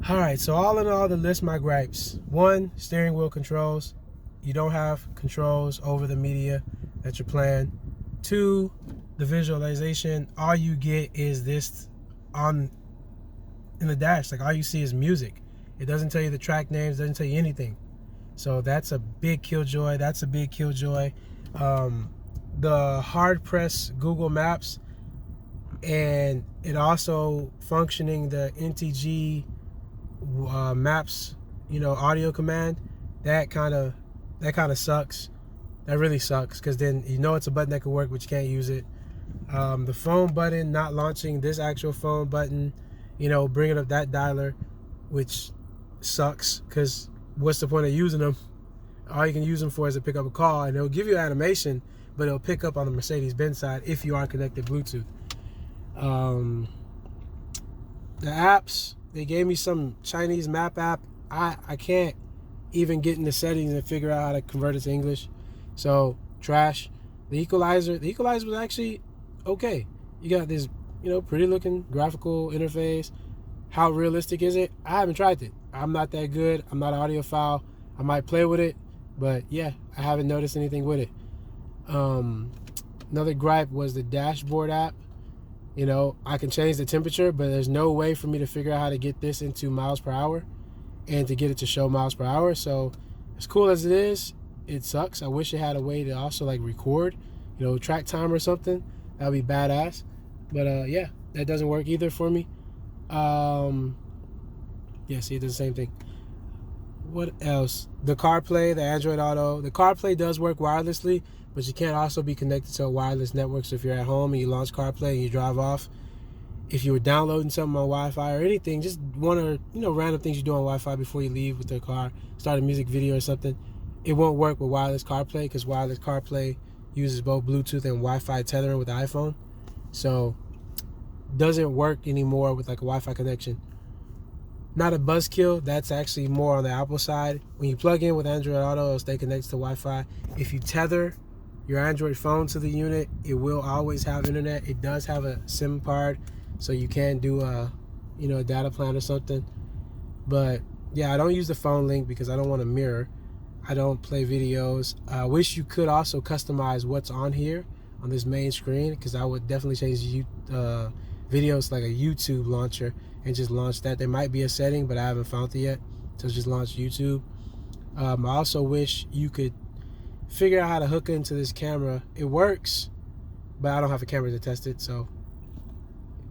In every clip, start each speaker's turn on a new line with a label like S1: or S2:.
S1: All right, so all in all, to list my gripes. One, steering wheel controls. You don't have controls over the media that you're playing. Two, the visualization. All you get is this on in the dash. Like all you see is music. It doesn't tell you the track names, doesn't tell you anything. So that's a big killjoy. That's a big killjoy. The hard press Google Maps, and it also functioning the NTG maps, audio command. That kind of sucks. That really sucks, because then it's a button that could work, but you can't use it. The phone button not launching this actual phone button, bringing up that dialer, which sucks, because what's the point of using them? All you can use them for is to pick up a call, and it'll give you animation, but it'll pick up on the Mercedes-Benz side if you are connected Bluetooth. The apps, they gave me some Chinese map app. I can't even get in the settings and figure out how to convert it to English. So, trash. The equalizer was actually okay. You got this, pretty looking graphical interface. How realistic is it? I haven't tried it. I'm not that good. I'm not an audiophile. I might play with it, but yeah, I haven't noticed anything with it. Another gripe was the dashboard app. I can change the temperature, but there's no way for me to figure out how to get this into miles per hour and to get it to show miles per hour. So as cool as it is, it sucks. I wish it had a way to also like record, track time or something. That would be badass. But yeah, that doesn't work either for me. Yeah, see, it does the same thing. What else? The CarPlay, the Android Auto. The CarPlay does work wirelessly, but you can't also be connected to a wireless network. So if you're at home and you launch CarPlay and you drive off, if you were downloading something on Wi-Fi or anything, just one or random things you do on Wi-Fi before you leave with the car, start a music video or something, it won't work with wireless CarPlay, because wireless CarPlay uses both Bluetooth and Wi-Fi tethering with the iPhone. So doesn't work anymore with like a Wi-Fi connection. Not a buzzkill. That's actually more on the Apple side. When you plug in with Android Auto, it'll stay connected to Wi-Fi. If you tether your Android phone to the unit, it will always have internet. It does have a SIM card, so you can do a data plan or something. But yeah, I don't use the phone link because I don't want to mirror. I don't play videos. I wish you could also customize what's on here on this main screen, because I would definitely change videos like a YouTube launcher and just launch that. There might be a setting, but I haven't found it yet. So just launch YouTube. I also wish you could figure out how to hook into this camera. It works, but I don't have a camera to test it. So,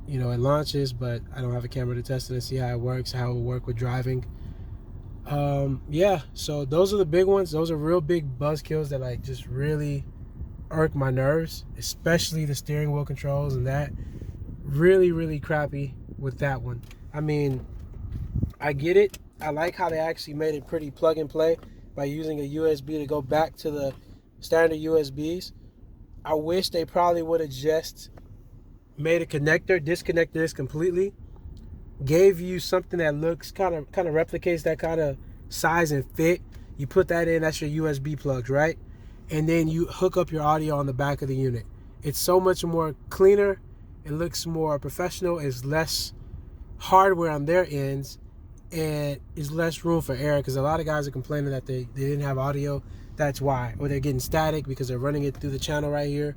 S1: it launches, but I don't have a camera to test it and see how it works, how it will work with driving. Yeah, so those are the big ones. Those are real big buzzkills that like just really irk my nerves, especially the steering wheel controls, and that really crappy with that one. I mean, I get it. I like how they actually made it pretty plug and play by using a USB to go back to the standard USBs. I wish they probably would have just made a connector, disconnected this completely, gave you something that looks kind of replicates that kind of size and fit. You put that in, that's your USB plugs, right? And then you hook up your audio on the back of the unit. It's so much more cleaner. It looks more professional. It's less hardware on their ends, and is less room for error, because a lot of guys are complaining that they didn't have audio. That's why. Or they're getting static because they're running it through the channel right here,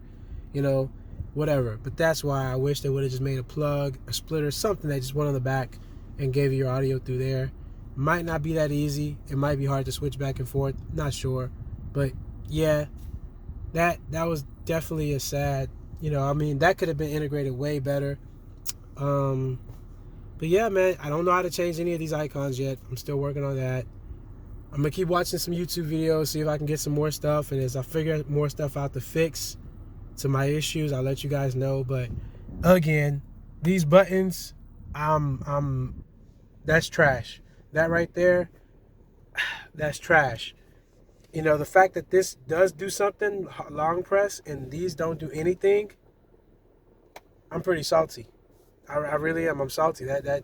S1: whatever. But that's why I wish they would have just made a plug, a splitter, something that just went on the back and gave you your audio through there. Might not be that easy. It might be hard to switch back and forth. Not sure. But yeah, that was definitely a sad, that could have been integrated way better. But yeah, man, I don't know how to change any of these icons yet. I'm still working on that. I'm gonna keep watching some YouTube videos, see if I can get some more stuff, and as I figure more stuff out to fix to my issues, I'll let you guys know. But again, these buttons, that's trash. That right there, that's trash. The fact that this does do something, long press, and these don't do anything, I'm pretty salty. I really am. I'm salty. That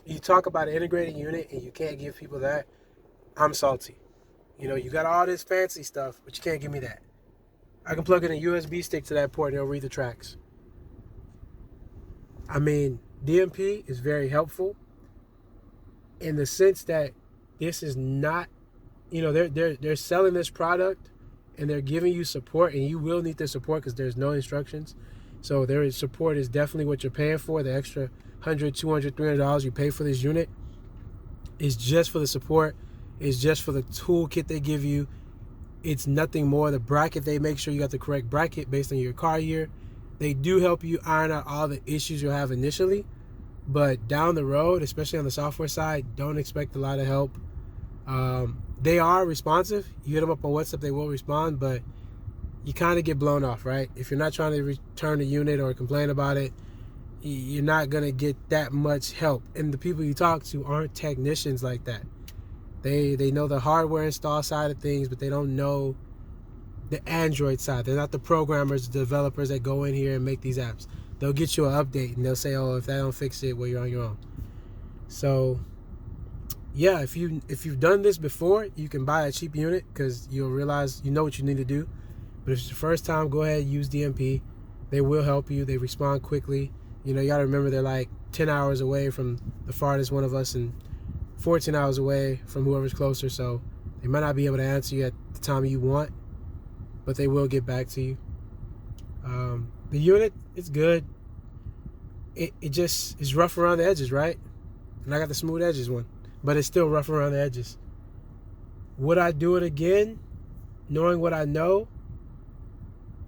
S1: you talk about an integrated unit and you can't give people that, I'm salty. You got all this fancy stuff, but you can't give me that. I can plug in a USB stick to that port and it'll read the tracks. I mean, DMP is very helpful, in the sense that this is not, you know, they're selling this product and they're giving you support, and you will need the support because there's no instructions. So their support is definitely what you're paying for. The extra $100, $200, $300 you pay for this unit is just for the support. It's just for the toolkit they give you. It's nothing more. The bracket, they make sure you got the correct bracket based on your car year. They do help you iron out all the issues you'll have initially, but down the road, especially on the software side, don't expect a lot of help. They are responsive. You hit them up on WhatsApp, they will respond, but you kind of get blown off, right? If you're not trying to return the unit or complain about it, you're not going to get that much help. And the people you talk to aren't technicians like that. They know the hardware install side of things, but they don't know the Android side. They're not the programmers, the developers that go in here and make these apps. They'll get you an update and they'll say, oh, if that don't fix it, well, you're on your own. So yeah, if you've done this before, you can buy a cheap unit because you'll realize you know what you need to do. But if it's your first time, go ahead and use DMP. They will help you. They respond quickly. You know, you gotta remember they're like 10 hours away from the farthest one of us and 14 hours away from whoever's closer. So they might not be able to answer you at the time you want, but they will get back to you. The unit, it's good. It just is rough around the edges, right? And I got the smooth edges one, but it's still rough around the edges. Would I do it again, knowing what I know?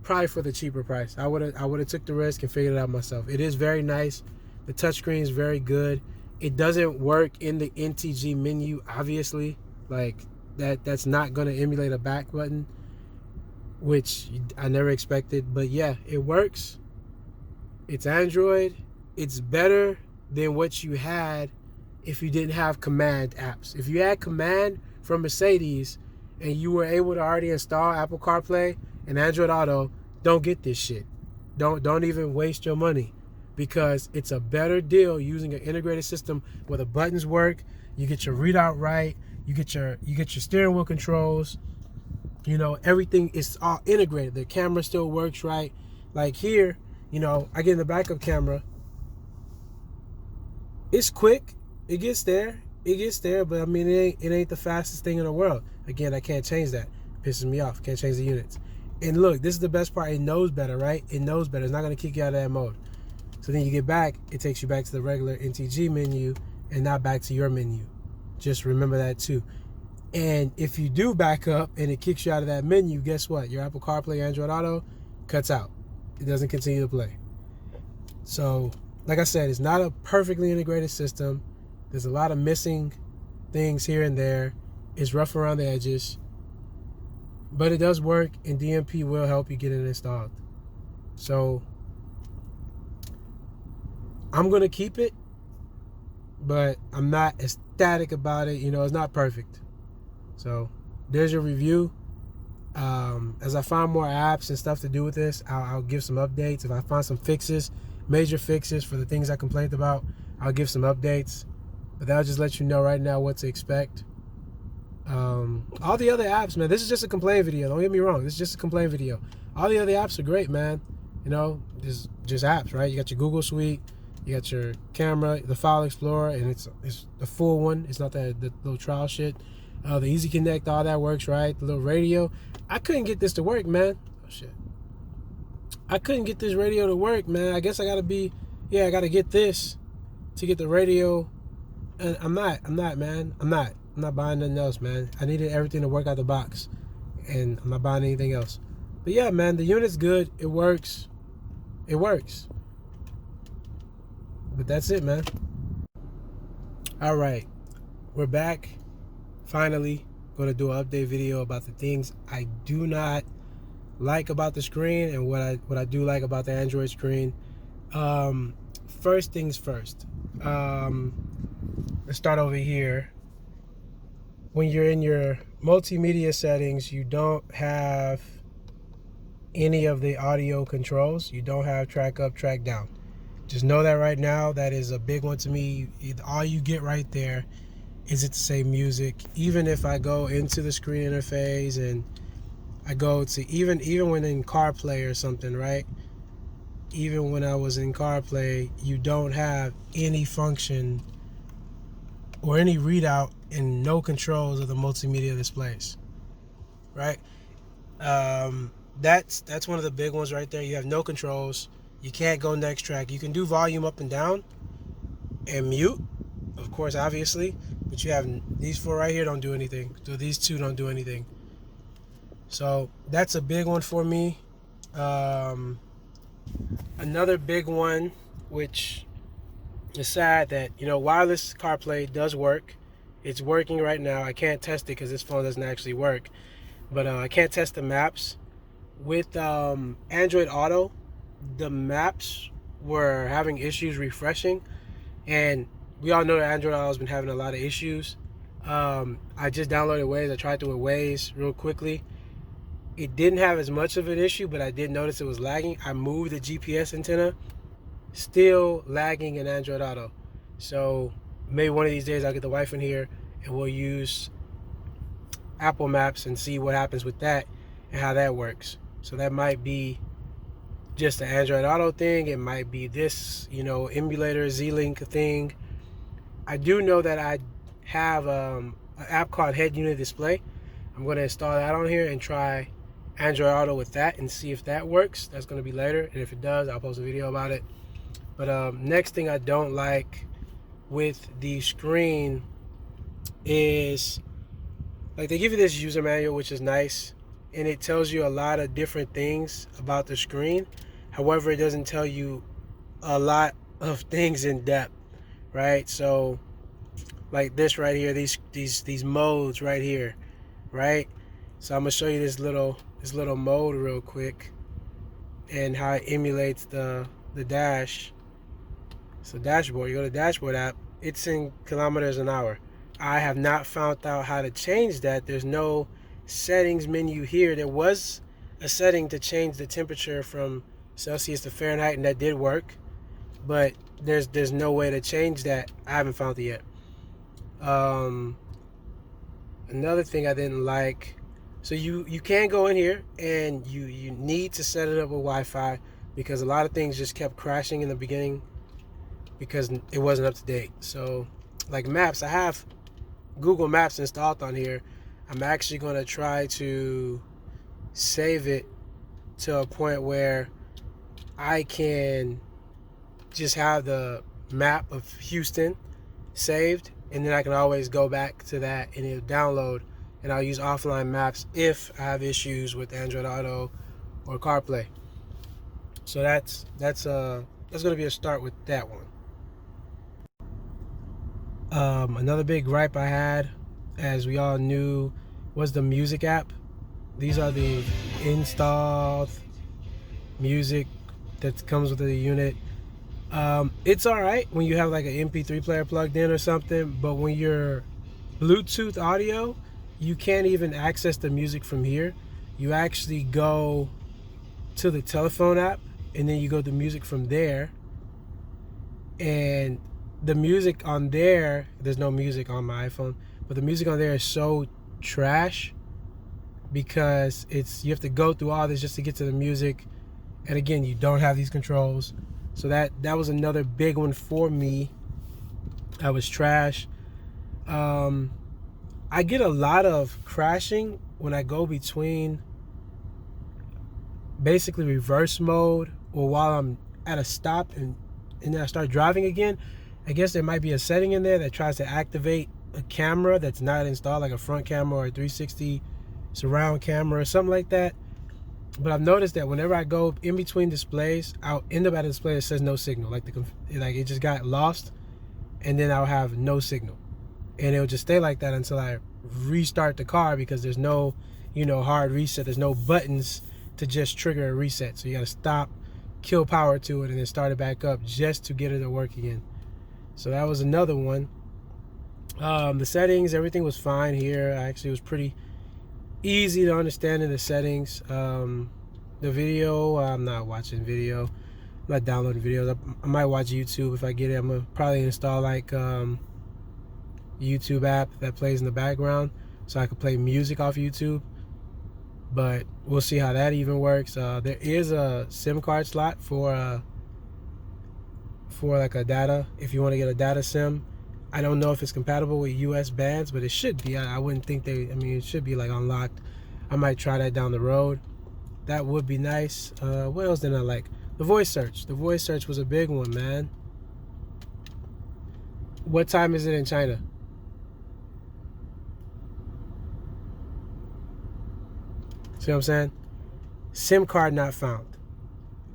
S1: Probably for the cheaper price. I would have took the risk and figured it out myself. It is very nice. The touchscreen is very good. It doesn't work in the NTG menu, obviously. Like that's not going to emulate a back button, which I never expected. But yeah, it works. It's Android. It's better than what you had if you didn't have command apps. If you had command from Mercedes and you were able to already install Apple CarPlay and Android Auto, don't get this shit. Don't even waste your money, because it's a better deal using an integrated system where the buttons work, you get your readout right, you get your steering wheel controls, you know, everything is all integrated. The camera still works right. Like here, you know, I get in the backup camera. It's quick. It gets there, but I mean, it ain't the fastest thing in the world. Again, I can't change that. It pisses me off. Can't change the units. And look, this is the best part. It knows better, right? It knows better. It's not going to kick you out of that mode. So then you get back, it takes you back to the regular NTG menu and not back to your menu. Just remember that too. And if you do back up and it kicks you out of that menu, guess what? Your Apple CarPlay, Android Auto cuts out. It doesn't continue to play. So, like I said, it's not a perfectly integrated system. There's a lot of missing things here and there. It's rough around the edges. But it does work, and DMP will help you get it installed. So I'm going to keep it, but I'm not ecstatic about it. You know, it's not perfect. So there's your review. As I find more apps and stuff to do with this, I'll give some updates. If I find some fixes, major fixes for the things I complained about, I'll give some updates. But that'll just let you know right now what to expect. All the other apps, man, this is just a complaint video. Don't get me wrong. This is just a complaint video. All the other apps are great, man. You know, there's just apps, right? You got your Google Suite, you got your camera, the File Explorer, and it's the full one. It's not the little trial shit. The Easy Connect, all that works, right? The little radio. I couldn't get this to work, man. Oh shit. I couldn't get this radio to work, man. I guess I gotta get this to get the radio. And I'm not, man. I'm not buying nothing else, man. I needed everything to work out the box, and I'm not buying anything else. But yeah, man, the unit's good. It works. It works. But that's it, man. All right, we're back. Finally, going to do an update video about the things I do not like about the screen and what I do like about the Android screen. First things first. Let's start over here. When you're in your multimedia settings, you don't have any of the audio controls. You don't have track up, track down. Just know that right now. That is a big one to me. All you get right there is it to say music. Even if I go into the screen interface and I go to even when in CarPlay or something, right? Even when I was in CarPlay, you don't have any function or any readout and no controls of the multimedia displays, right? That's one of the big ones right there. You have no controls. You can't go next track. You can do volume up and down and mute, of course, obviously, but you have these four right here don't do anything. So these two don't do anything. So that's a big one for me. Another big one, which is sad, that wireless CarPlay does work. It's working right now. I can't test it because this phone doesn't actually work, but I can't test the maps with Android Auto. The maps were having issues refreshing, and we all know that Android Auto has been having a lot of issues. I just downloaded Waze. I tried to with Waze real quickly. It didn't have as much of an issue, but I did notice it was lagging. I moved the GPS antenna, still lagging in Android Auto. So maybe one of these days I'll get the wife in here and we'll use Apple Maps and see what happens with that and how that works. So that might be just the Android Auto thing. It might be this, emulator Z-Link thing. I do know that I have an app called Head Unit Display. I'm going to install that on here and try Android Auto with that and see if that works. That's going to be later, and if it does, I'll post a video about it. But next thing I don't like with the screen is, like, they give you this user manual, which is nice, and it tells you a lot of different things about the screen. However, it doesn't tell you a lot of things in depth, right? So like this right here, these modes right here, right? So I'm gonna show you this little mode real quick and how it emulates the dash. So dashboard, you go to dashboard app, it's in kilometers an hour. I have not found out how to change that. There's no settings menu here. There was a setting to change the temperature from Celsius to Fahrenheit, and that did work, but there's no way to change that. I haven't found it yet. Another thing I didn't like, so you can go in here and you need to set it up with Wi-Fi, because a lot of things just kept crashing in the beginning because it wasn't up to date. So like maps, I have Google Maps installed on here. I'm actually going to try to save it to a point where I can just have the map of Houston saved, and then I can always go back to that and it'll download, and I'll use offline maps if I have issues with Android Auto or CarPlay. So that's going to be a start with that one. Another big gripe I had, as we all knew, was the music app. These are the installed music that comes with the unit. It's alright when you have like an MP3 player plugged in or something, but when you're Bluetooth audio, you can't even access the music from here. You actually go to the telephone app, and then you go to music from there, and the music on there, there's no music on my iPhone, but the music on there is so trash because you have to go through all this just to get to the music, and again, you don't have these controls. So that was another big one for me. That was trash. I get a lot of crashing when I go between basically reverse mode or while I'm at a stop and then I start driving again. I guess there might be a setting in there that tries to activate a camera that's not installed, like a front camera or a 360 surround camera or something like that. But I've noticed that whenever I go in between displays, I'll end up at a display that says no signal, like it just got lost, and then I'll have no signal, and it'll just stay like that until I restart the car, because there's no hard reset. There's no buttons to just trigger a reset, so you got to stop, kill power to it, and then start it back up just to get it to work again. So that was another one. The settings, everything was fine here. Actually, it was pretty easy to understand in the settings. The video, I'm not watching video. I'm not downloading videos. I might watch YouTube if I get it. I'm gonna probably install like YouTube app that plays in the background, so I can play music off YouTube. But we'll see how that even works. There is a SIM card slot for like a data, if you want to get a data SIM. I don't know if it's compatible with US bands, but it should be. I wouldn't think it should be like unlocked. I might try that down the road. That would be nice. What else did I like? The voice search. The voice search was a big one, man. What time is it in China? See what I'm saying? SIM card not found.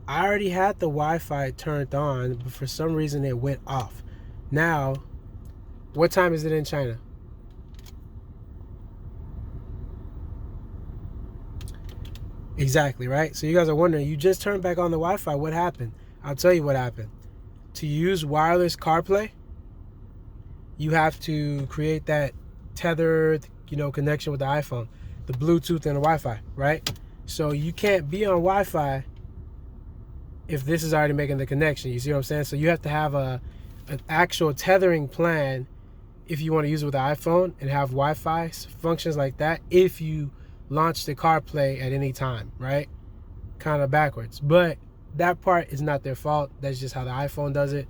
S1: I already had the Wi-Fi turned on, but for some reason it went off. Now, what time is it in China? Exactly, right? So you guys are wondering, you just turned back on the Wi-Fi. What happened? I'll tell you what happened. To use wireless CarPlay, you have to create that tethered, connection with the iPhone, the Bluetooth and the Wi-Fi, right? So you can't be on Wi-Fi if this is already making the connection. You see what I'm saying? So you have to have an actual tethering plan if you want to use it with the iPhone and have Wi-Fi functions like that. If you launch the CarPlay at any time, right? Kind of backwards, but that part is not their fault. That's just how the iPhone does it.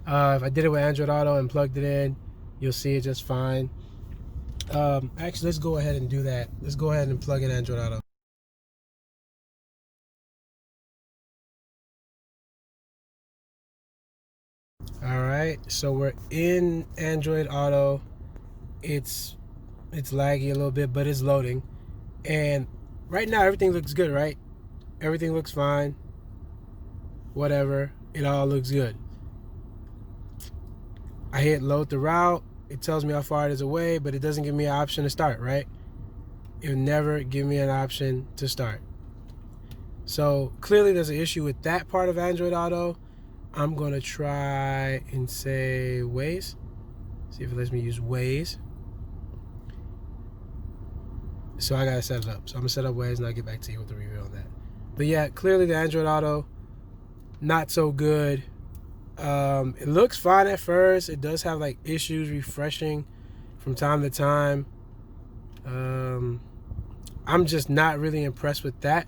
S1: If I did it with Android Auto and plugged it in, you'll see it just fine. Actually, let's go ahead and do that. Let's go ahead and plug in Android Auto. All right, so we're in Android Auto. It's laggy a little bit, but it's loading. And right now everything looks good, right? Everything looks fine. Whatever, it all looks good. I hit load the route. It tells me how far it is away, but it doesn't give me an option to start, right? It'll never give me an option to start. So clearly there's an issue with that part of Android Auto. I'm gonna try and say Waze. See if it lets me use Waze. So I gotta set it up. So I'm gonna set up Waze and I'll get back to you with the review on that. But yeah, clearly the Android Auto, not so good. It looks fine at first. It does have like issues refreshing from time to time. I'm just not really impressed with that.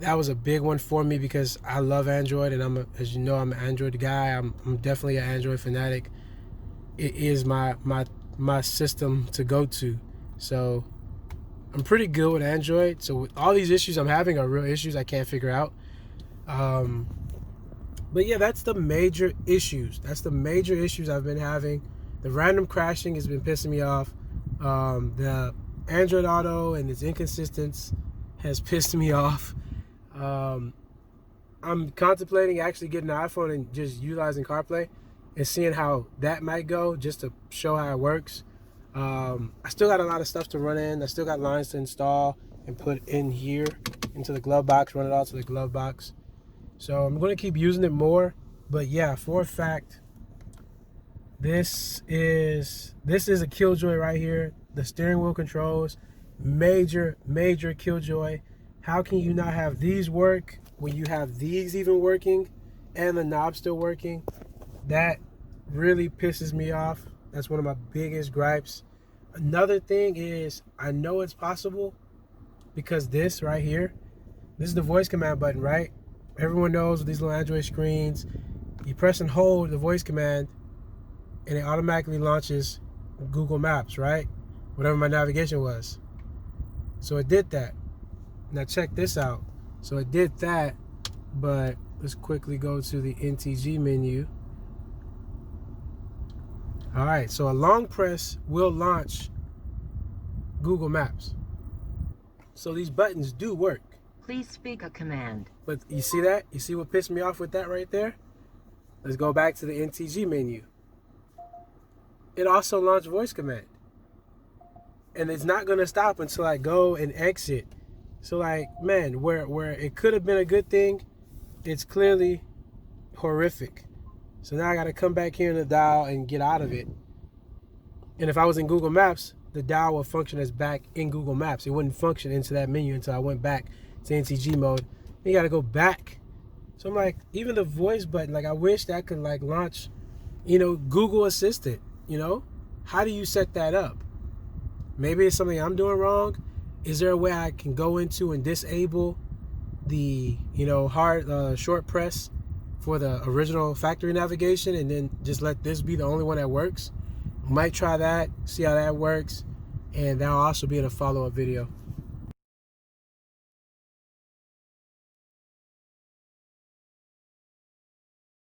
S1: That was a big one for me because I love Android, and as you know, I'm an Android guy. I'm definitely an Android fanatic. It is my system to go to. So I'm pretty good with Android. So with all these issues I'm having are real issues I can't figure out. But yeah, that's the major issues. That's the major issues I've been having. The random crashing has been pissing me off. The Android Auto and its inconsistency has pissed me off. I'm contemplating actually getting an iPhone and just utilizing CarPlay and seeing how that might go, just to show how it works. I still got a lot of stuff to run in. I still got lines to install and put in here into the glove box, run it all to the glove box. So I'm going to keep using it more. But yeah, for a fact, this is a killjoy right here. The steering wheel controls, major killjoy. How can you not have these work when you have these even working and the knob still working? That really pisses me off. That's one of my biggest gripes. Another thing is, I know it's possible because this right here, this is the voice command button, right? Everyone knows with these little Android screens, you press and hold the voice command and it automatically launches Google Maps, right? Whatever my navigation was. So it did that. Now check this out. So it did that, but let's quickly go to the NTG menu. All right, so a long press will launch Google Maps. So these buttons do work.
S2: Please speak a command.
S1: But you see that? You see what pissed me off with that right there? Let's go back to the NTG menu. It also launched voice command. And it's not gonna stop until I go and exit. So like, man, where it could have been a good thing, it's clearly horrific. So now I gotta come back here in the dial and get out of it. And if I was in Google Maps, the dial would function as back in Google Maps. It wouldn't function into that menu until I went back to NTG mode. You gotta go back. So I'm like, even the voice button, like I wish that could like launch, Google Assistant, How do you set that up? Maybe it's something I'm doing wrong. Is there a way I can go into and disable the, hard short press for the original factory navigation and then just let this be the only one that works? Might try that, see how that works, and that'll also be in a follow-up video.